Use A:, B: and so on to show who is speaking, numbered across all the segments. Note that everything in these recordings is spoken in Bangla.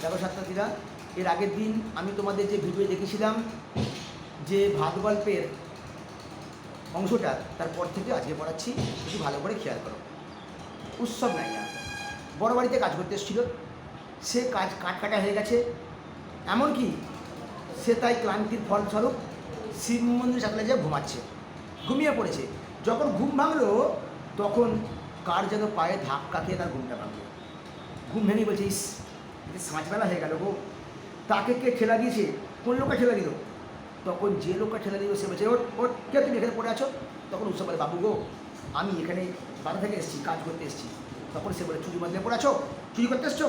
A: দেখো ছাত্রছাত্রীরা, এর আগের দিন আমি তোমাদের যে ভিডিও দেখেছিলাম যে ভাত গল্পের অংশটা, তারপর থেকে আজকে পড়াচ্ছি, একটু ভালো করে খেয়াল করো। উৎসব নাইয়া বড় বাড়িতে কাজ করতে এসেছিল, সে কাজ কাটা হয়ে গেছে, এমনকি সে তাই ক্লান্তির ফলস্বরূপ শিব মন্দির সাথে যে ঘুমাচ্ছে, ঘুমিয়ে পড়েছে। যখন ঘুম ভাঙলো তখন কার যেন পায়ে ধাক্কা খেয়ে তার ঘুমটা ভাঙলো। ঘুম ভেঙে বলছে, ইস সাঁঝবেলা হয়ে গেল গো, তাকে কে ঠেলা দিয়েছে? কোন লোকটা ঠেলা দিল? তখন যে লোকটা ঠেলা দিল সে বলছে, ওর কে তুমি এখানে পড়ে আছো? তখন উৎসব বলে, বাবু গো, আমি এখানে বাড়ি থেকে এসেছি, কাজ করতে এসেছি। তখন সে বলে, চুরি মধ্যে পড়ে আছো? চুরি করতে এসছো?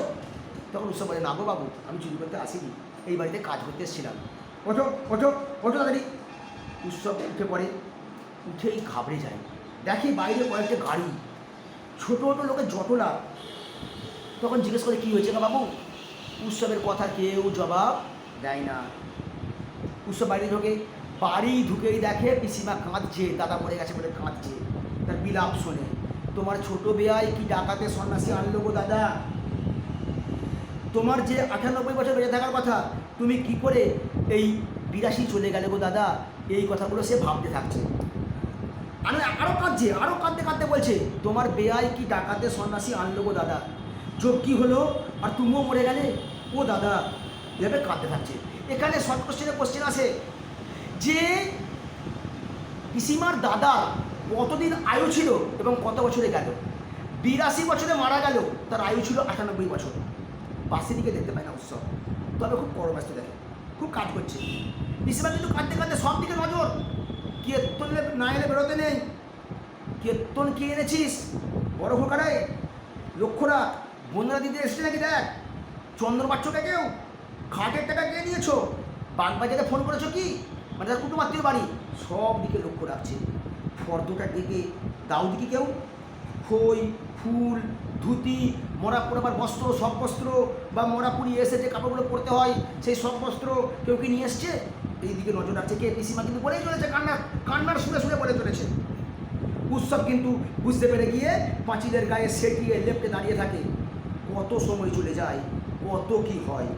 A: তখন উৎসব বলে, না গো বাবু, আমি চুরি করতে আসিনি, এই বাড়িতে কাজ করতে এসেছিলাম। ওঠো ওঠো ওঠো তাড়াতাড়ি। উৎসব উঠে পড়ে, উঠেই ঘাবড়ে যায়, দেখি বাইরে কয়েকটা গাড়ি, ছোটো ছোটো লোকের জটলা। তখন জিজ্ঞেস করে, কী হয়েছে না বাবু? উৎসবের কথা কেউ জবাব দেয় না। উৎসব বাড়ি ঢোকে, বাড়ি ঢুকেই দেখে পিসিমা কাঁদছে, দাদা মরে গেছে বলে কাঁদছে, তার বিলাপ শোনে। তোমার ছোট বেয়াই কি ডাকাতে সন্ন্যাসী আনলো গো দাদা? তোমার যে ৯৮ বছর বেঁচে থাকার কথা, তুমি কি করে এই ৮২ চলে গেলে গো দাদা? এই কথাগুলো সে ভাবতে থাকছে। আরও কাঁদছে, আরও কাঁদতে কাঁদতে বলছে, তোমার বেয়াই কি ডাকাতে সন্ন্যাসী আনলো গো দাদা? যোগ কী হলো, আর তুমিও মরে গেলে ও দাদা? এভাবে কাঁদতে থাকছে। এখানে শর্ট কোশ্চেন আসে যে পিসিমার দাদা কতদিন আয়ু ছিল এবং কত বছরে গেল? ৮২ বছরে মারা গেল, তার আয়ু ছিল ৯৮ বছর। পাশে দিকে দেখতে পায় না উৎসব, তবে খুব কর্মব্যস্ত দেখে, খুব কাজ করছে। পিসিমা কিন্তু কাঁদতে কাঁদতে সব দিকে নজর, কীর্তন না এলে বেরোতে নেই। কীর্তন কে এনেছিস বড় হোকারায়? লক্ষ্য রাখ, বন্যা দিতে এসছে নাকি দেখ। চন্দ্র পাচ্ছকে কেউ? খাটের টাকা কে নিয়েছো? বাগবাজারে ফোন করেছো কি? মানে তার কুটুম আত্মীয় বাড়ি, সব দিকে লক্ষ্য রাখছে। ফর্দটার দিকে দাও দিকে কেউ? খই, ফুল, ধুতি, মরা পড়াবার বস্ত্র, সব বস্ত্র, বা মরা পুড়িয়ে এসে যে কাপড়গুলো পরতে হয় সেই সব বস্ত্র কেউ কি নিয়ে এসছে? এই দিকে নজর রাখছে কে? পিসিমা কিন্তু বলেই চলেছে, কান্নার সুরে সুরে বলে চলেছে। উৎসব কিন্তু বুঝতে পেরে গিয়ে পাঁচিলের গায়ে সেটিয়ে লেপটে দাঁড়িয়ে থাকে। কত সময় চলে যায়, কত কি হয়।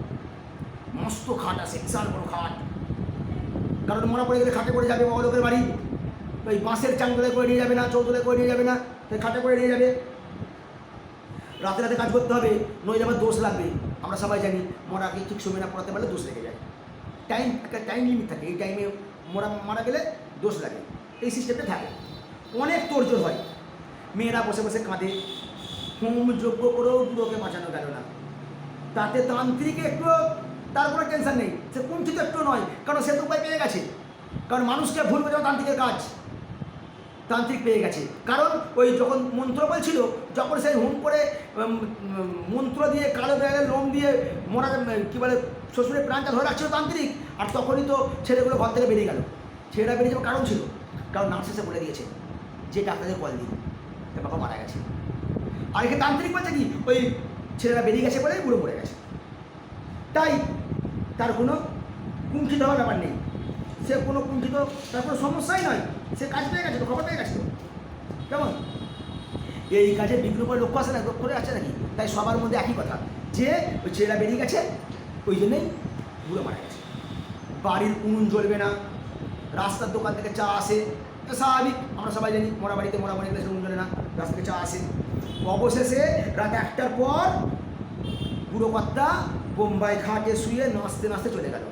A: মস্ত খাট আসে, বিশাল বড় খাট, কারণ মরা পড়ে গেলে খাটে পড়ে যাবে বড় লোকের বাড়ি। ওই বাঁশের চাংদোলে করে নিয়ে যাবে না, চৌদোলে করে নিয়ে যাবে না, তাই খাটে করে নিয়ে যাবে। রাতে রাতে কাজ করতে হবে, নইলে আবার দোষ লাগবে। আমরা সবাই জানি মরাকে ঠিক সময় না পড়াতে পারলে দোষ লেগে যায়। টাইম লিমিট থাকে, এই টাইমে মারা গেলে দোষ লাগে, এই সিস্টেমটা থাকে। অনেক তোড়জোড় হয়, মেয়েরা বসে বসে কাঁদে, হোম যজ্ঞ করেও বুড়োকে বাঁচানো গেল না। তাতে তান্ত্রিকে একটু, তার কোনো টেনশন নেই, সে কুণ্ঠিত একটু নয়, কারণ সে তো উপায় পেয়ে গেছে। কারণ মানুষকে ভুল বোঝানো তান্ত্রিকের কাজ, তান্ত্রিক পেয়ে গেছে। কারণ ওই যখন মন্ত্র বলছিল, যখন সেই হুম করে মন্ত্র দিয়ে কালো বেড়ালের লোম দিয়ে মরা কী বলে শ্বশুরের প্রাণটা ধরে রাখছিল তান্ত্রিক, আর তখনই তো ছেলেগুলো ঘর থেকে বেরিয়ে গেল। ছেলেরা বেরিয়ে যাওয়ার কারণ ছিল, কারণ নার্স এসে বলে দিয়েছে যে ডাক্তারদের কল দিন, তার বাবা মারা গেছে। আর এখানে তান্ত্রিক বলছে কি, ওই ছেলেরা বেরিয়ে গেছে বলে বুড়ো মরে গেছে। তাই তার কোনো কুণ্ঠিত হওয়ার ব্যাপার নেই, সে কোনো কুণ্ঠিত, তার কোনো সমস্যাই নয়, সে কাজ পেয়ে গেছে, খবর পেয়ে গেছে। কেমন এই কাজে বিঘ্ন করে লক্ষ্য আসে না, লক্ষ্য করে আছে নাকি? তাই সবার মধ্যে একই কথা, যে ওই ছেলেরা বেরিয়ে গেছে, ওই জন্যই বুড়ো মারা গেছে। বাড়ির উনুন জ্বলবে না, রাস্তার দোকান থেকে চা আসে, স্বাভাবিক, আমরা সবাই জানি মরা বাড়িতে মরা মরে গেলে উনুন জ্বলে না, রাস্তা থেকে চা আসে। অবশেষে রাত ১টার পর বুড়ো কর্তা বোম্বাই ঘাটে শুয়ে নাচতে নাচতে চলে গেল।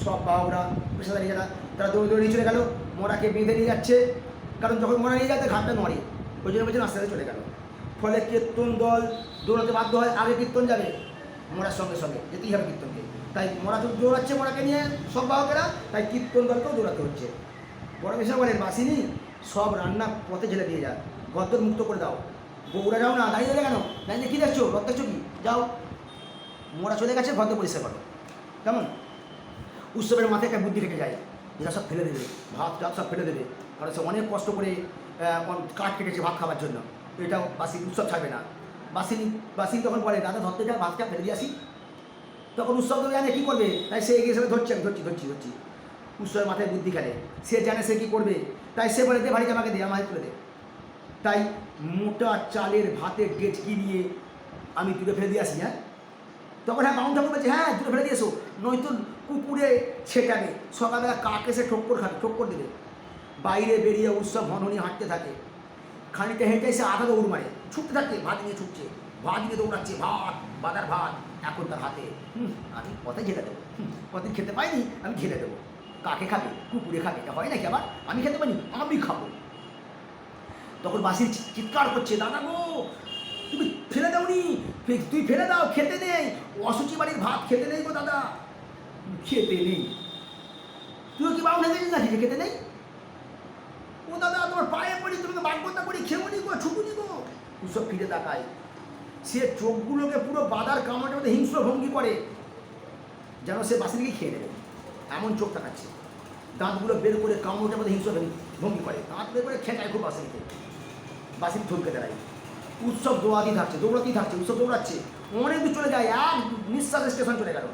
A: সব বাবুরা পেশাদারি যারা, তারা দৌড়ে দৌড়ে চলে গেল, মরাকে বেঁধে নিয়ে যাচ্ছে, কারণ যখন মরা নিয়ে যাচ্ছে ঘাটটা নড়ে, ওই জন্য বলছে নাচতে চলে গেল। ফলে কীর্তন দল দৌড়াতে বাধ্য হয়, আগে কীর্তন যাবে মরার সঙ্গে সঙ্গে, যেতেই হবে কীর্তনকে। তাই মরা দৌড়াচ্ছে মরাকে নিয়ে সব বাহকেরা, তাই কীর্তন দলকেও দৌড়াতে হচ্ছে। বড় বিষয় বলেন, বাসিনী সব রান্না পথে ঝেলে দিয়ে যায়, গদ্দর মুক্ত করে দাও। বউরা যাও না, দাঁড়িয়ে দিলে কেন? দাঁড়িয়ে কী দেখছো, রথ দেখছো কি? যাও, মোরা চলে গেছে, গদ্দ পরিষ্কার করো। কেমন উৎসবের মাথায় একটা বুদ্ধি থেকে যায়, এরা সব ফেলে দেবে, ভাত টাত সব ফেলে দেবে, কারণ সে অনেক কষ্ট করে কাঠ কেটেছে ভাত খাবার জন্য, এটা বাসি উৎসব ছাড়বে না। বাসিনী তখন বলে, দাদা ধরতে যা, ভাতটা ফেলে দিয়ে আসি। তখন উৎসব তো জানে কী করবে, তাই সে এগিয়ে হিসেবে ধরছি, আমি ধরছি। উৎসবের মাথায় বুদ্ধি খেলে, সে জানে সে কী করবে, তাই সে বলে, দে ভারী আমাকে দে, আমাকে তুলে দে। তাই মোটা চালের ভাতের ডেচকি নিয়ে আমি তুলে ফেলে দিয়ে আসি। হ্যাঁ, তখন হ্যাঁ বামুন ঠাকুর বলছে হ্যাঁ দূরে ফেলে দিয়েছো, নয়তো কুকুরে ছেটাবে, সকালবেলা কাক এসে ঠক্কর খাবে, ঠক্কর দেবে। বাইরে বেরিয়ে উৎসব হনহনি হাঁটতে থাকে, খানিকটা হেঁটে এসে আধা দৌড় মারে, ছুটতে থাকে, ভাত নিয়ে ছুটছে, ভাত নিয়ে দৌড়াচ্ছে, ভাত বাদার ভাত এখন তার হাতে। আমি পথে ঝেলে দেবো, কতদিন খেতে পাইনি আমি ঝেলে দেবো। কাকে খাবে, কুকুরে খাবে, এটা হয় নাকি আবার? আমি খেতে পারি, আমি খাবো। তখন বাসির চিৎকার করছে, দাদা গো তুমি ফেলে দাওনি, তুই ফেলে দাও, খেতে নেই, অসুচি বাড়ির ভাত খেতে নেই গো দাদা, খেতে নেই। তুইও কি বাউন হয়ে গেছিস নাকি যে খেতে নেই? ও দাদা তোমার পায়ে পড়ি, তোমাকে বাগবতা করি, খেবো নি গো, ছুটু নি গো। উৎসব ফিরে তাকায়, সে চোখগুলোকে পুরো বাদার কামড়ের মধ্যে হিংস্র ভঙ্গি করে, যেন সে বাসিনিকে খেয়ে নেবে, এমন চোখ তাকাচ্ছে। দাঁতগুলো বের করে কামড়ের মধ্যে হিংস্র ভঙ্গি করে, দাঁত বের করে খেঁচায় খুব বাসিনিকে। বাসিনি থমকে দাঁড়ায়। উৎসব দৌড়াতেই থাকছে, দৌড়াতেই থাকছে, উৎসব দৌড়াচ্ছে, অনেক দূর চলে যায়, এক নিঃশ্বাস স্টেশন চলে গেল।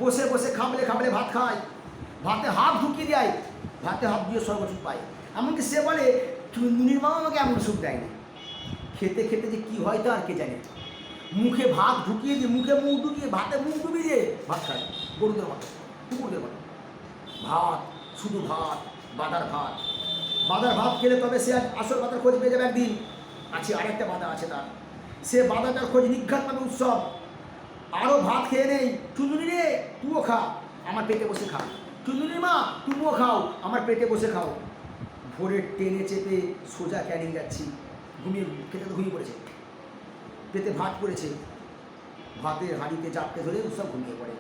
A: বসে বসে খাবলে খাবলে ভাত খায়, ভাতে হাত ঢুকিয়ে দেয়, ভাতে হাত দিয়ে সর্বসুখ পায়। এমনকি সে বলে চুনমুনির মা আমাকে এমন সুখ দেয়নি। খেতে খেতে যে কী হয় তা আর কে জানে। মুখে ভাত ঢুকিয়ে দিয়ে, মুখে মুখ ঢুকিয়ে, ভাতে মুখ ডুবিয়ে দিয়ে ভাত খায়, গরুদের মতো, কুকুরদের মতো। ভাত, শুধু ভাত, বাদার ভাত। বাদার ভাত খেলে তবে সে আসল বাদার খোঁজ পেয়ে যাবে একদিন। আছে আরেকটা বাদা আছে তার, সে বাদাটার খোঁজ নিঘাত পাবে উৎসব। আরও ভাত খেয়ে নেই, চুনমুনি রে তুইও খা, আমার পেটে বসে খা, চুনমুনির মা তুমিও খাও, আমার পেটে বসে খাও। ভোরে টেনে চেপে সোজা ক্যানিং যাচ্ছি, ঘুমিয়ে খেতে তো ঘুমিয়ে পড়েছে, পেটে ভাত পড়েছে, ভাতের হাঁড়িতে চাপতে ধরে উৎসব ঘুমিয়ে পড়ে।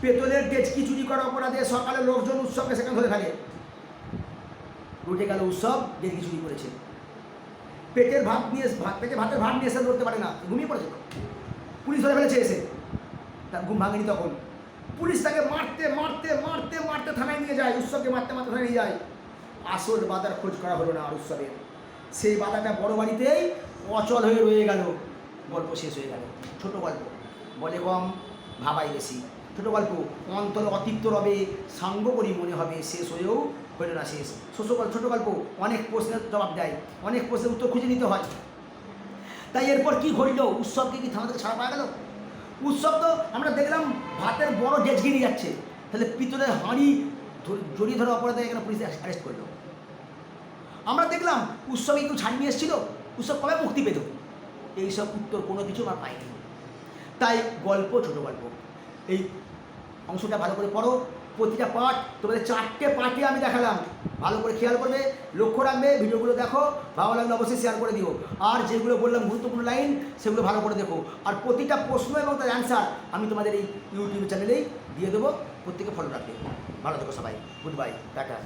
A: পেতলের ডেচকি চুরি করা অপরাধে সকালে লোকজন উৎসবকে সেখানে ধরে ফেলে। উঠে গেল উৎসব, ডেচকি চুরি করেছে। পেটের ভাত নিয়ে, পেটে ভাতের ভাত নিয়ে এসে ধরতে পারে না, ঘুমিয়ে পড়েছে। পুলিশ ধরে ফেলেছে এসে, তার ঘুম ভাঙেনি তখন। পুলিশ তাকে মারতে মারতে মারতে মারতে থানায় নিয়ে যায়, উৎসবকে মারতে মারতে থানায় নিয়ে যায়। আসল বাদার খোঁজ করা হলো না আর উৎসবের। সেই বাদাটা বড় বাড়িতেই অচল হয়ে রয়ে গেল। গল্প শেষ হয়ে গেল। ছোট গল্প, বলে কম ভাবাই বেশি। ছোট গল্প, অন্তর অতিপ্ত রবে, সাঙ্গ করি মনে হবে, শেষ হয়েও হইল না শেষ। ছোট গল্প অনেক প্রশ্নের জবাব দেয়, অনেক প্রশ্নের উত্তর খুঁজে নিতে হয়। তাই এরপর কি ঘটল? উৎসবকে কি থানা থেকে ছাড়া পাওয়া গেল? উৎসব তো আমরা দেখলাম ভাতের বড় ডেচকি নিয়ে যাচ্ছে, তাহলে পিতলের হাঁড়ি জড়িয়ে ধরা অপরাধে এখানে পুলিশ অ্যারেস্ট করলো। আমরা দেখলাম উৎসবে কেউ ছাড় নিয়ে এসেছিল, উৎসব কবে মুক্তি পেত? এইসব উত্তর কোনো কিছু আমরা পাইনি। তাই গল্প, ছোট গল্প, এই অংশটা ভালো করে পড়ো। প্রতিটা পাঠ তোমাদের 4টে পার্টে আমি দেখালাম, ভালো করে খেয়াল করবে, লক্ষ্য রাখবে, ভিডিওগুলো দেখো, ভালো লাগলে অবশ্যই শেয়ার করে দিও। আর যেগুলো বললাম গুরুত্বপূর্ণ লাইন, সেগুলো ভালো করে দেখো। আর প্রতিটা প্রশ্ন এবং তার অ্যান্সার আমি তোমাদের এই ইউটিউব চ্যানেলেই দিয়ে দেবো, প্রত্যেকে ফলো রাখবে। ভালো থেকো সবাই, গুড বাই, টাটা।